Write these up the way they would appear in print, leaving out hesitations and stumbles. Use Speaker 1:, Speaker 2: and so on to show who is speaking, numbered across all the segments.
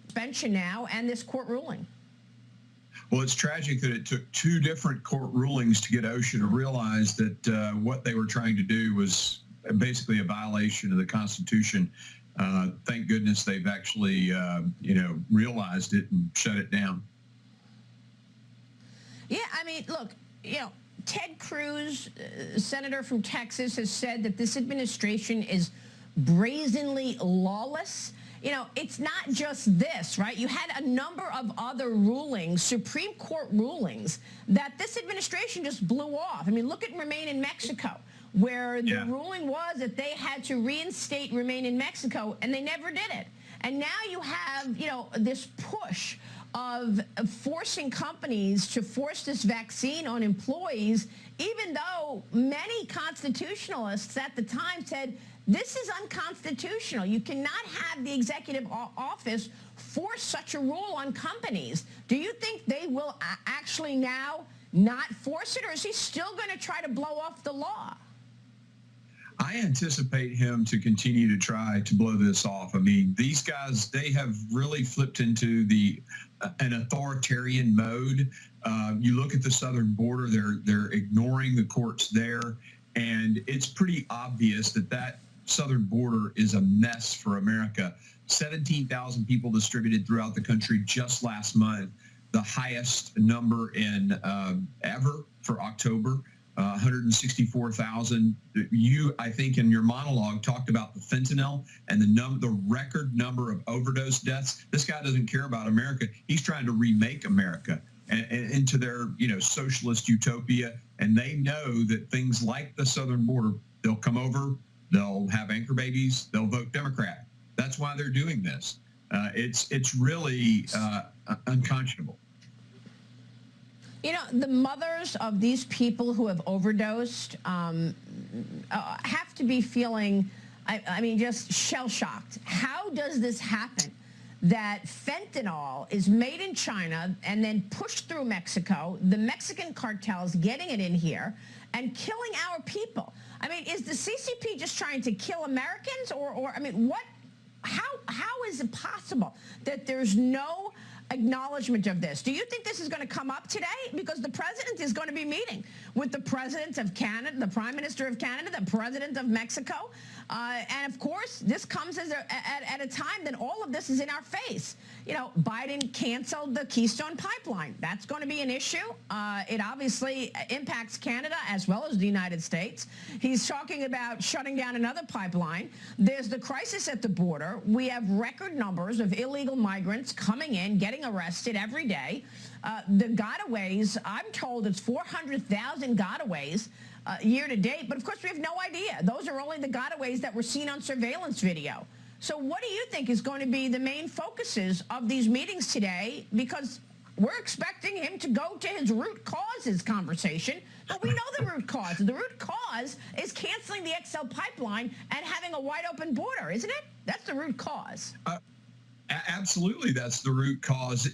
Speaker 1: suspension now and this court ruling.
Speaker 2: Well, it's tragic that it took two different court rulings to get OSHA to realize that what they were trying to do was basically a violation of the Constitution. Thank goodness they've actually, realized it and shut it down.
Speaker 1: Yeah, I mean, look, Ted Cruz, senator from Texas, has said that this administration is brazenly lawless. It's not just this, right? You had a number of other rulings, Supreme Court rulings, that this administration just blew off. I mean, look at Remain in Mexico, where the ruling was that they had to reinstate Remain in Mexico, and they never did it. And now you have, this push of forcing companies to force this vaccine on employees, even though many constitutionalists at the time said, this is unconstitutional. You cannot have the executive office force such a rule on companies. Do you think they will actually now not force it, or is he still going to try to blow off the law?
Speaker 2: I anticipate him to continue to try to blow this off. I mean, these guys, they have really flipped into an authoritarian mode. You look at the southern border, they're ignoring the courts there, and it's pretty obvious that southern border is a mess for America. 17,000 people distributed throughout the country just last month, the highest number in ever for October. 164,000. You, I think, in your monologue talked about the fentanyl and the record number of overdose deaths. This guy doesn't care about America. He's trying to remake America and into their, socialist utopia. And they know that things like the southern border, they'll come over, they'll have anchor babies, they'll vote Democrat. That's why they're doing this. It's really unconscionable.
Speaker 1: The mothers of these people who have overdosed have to be feeling, just shell-shocked. How does this happen? That fentanyl is made in China and then pushed through Mexico, the Mexican cartels getting it in here and killing our people. I mean, is the CCP just trying to kill Americans, or how is it possible that there's no acknowledgement of this? Do you think this is going to come up today? Because the president is going to be meeting with the president of Canada, the prime minister of Canada, the president of Mexico. And of course, this comes at a time that all of this is in our face. Biden canceled the Keystone Pipeline. That's going to be an issue. It obviously impacts Canada as well as the United States. He's talking about shutting down another pipeline. There's the crisis at the border. We have record numbers of illegal migrants coming in, getting arrested every day. The gotaways, I'm told it's 400,000 gotaways year to date, but of course we have no idea. Those are only the gotaways that were seen on surveillance video. So what do you think is going to be the main focuses of these meetings today? Because we're expecting him to go to his root causes conversation, but we know the root cause. The root cause is canceling the XL pipeline and having a wide open border, isn't it? That's the root cause.
Speaker 2: Absolutely, that's the root cause.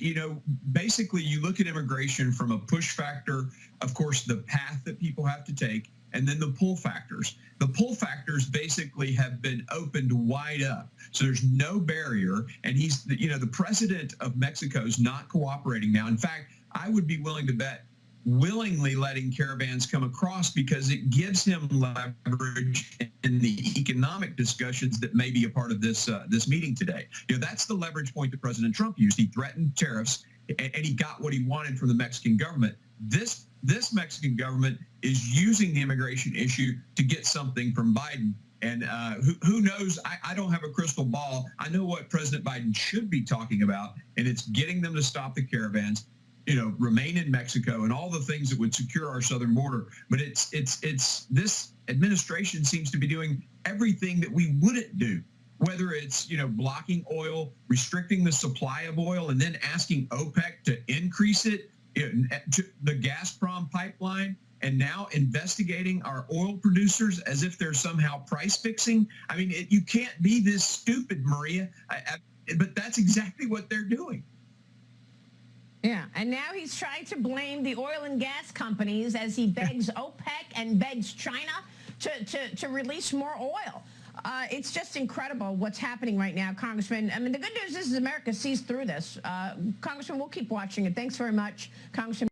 Speaker 2: Basically, you look at immigration from a push factor, of course, the path that people have to take, and then the pull factors. The pull factors basically have been opened wide up. So there's no barrier, and the president of Mexico is not cooperating now. In fact, I would be willing to bet willingly letting caravans come across because it gives him leverage in the economic discussions that may be a part of this meeting today. That's the leverage point that President Trump used. He threatened tariffs, and he got what he wanted from the Mexican government. This Mexican government is using the immigration issue to get something from Biden. And who knows? I don't have a crystal ball. I know what President Biden should be talking about, and it's getting them to stop the caravans, remain in Mexico, and all the things that would secure our southern border. But it's this administration seems to be doing everything that we wouldn't do, whether it's, blocking oil, restricting the supply of oil, and then asking OPEC to increase it, to the Gazprom pipeline, and now investigating our oil producers as if they're somehow price fixing. I mean, you can't be this stupid, Maria, but that's exactly what they're doing.
Speaker 1: Yeah, and now he's trying to blame the oil and gas companies as he begs OPEC and begs China to release more oil. It's just incredible what's happening right now, Congressman. I mean, the good news is America sees through this. Congressman, we'll keep watching it. Thanks very much, Congressman.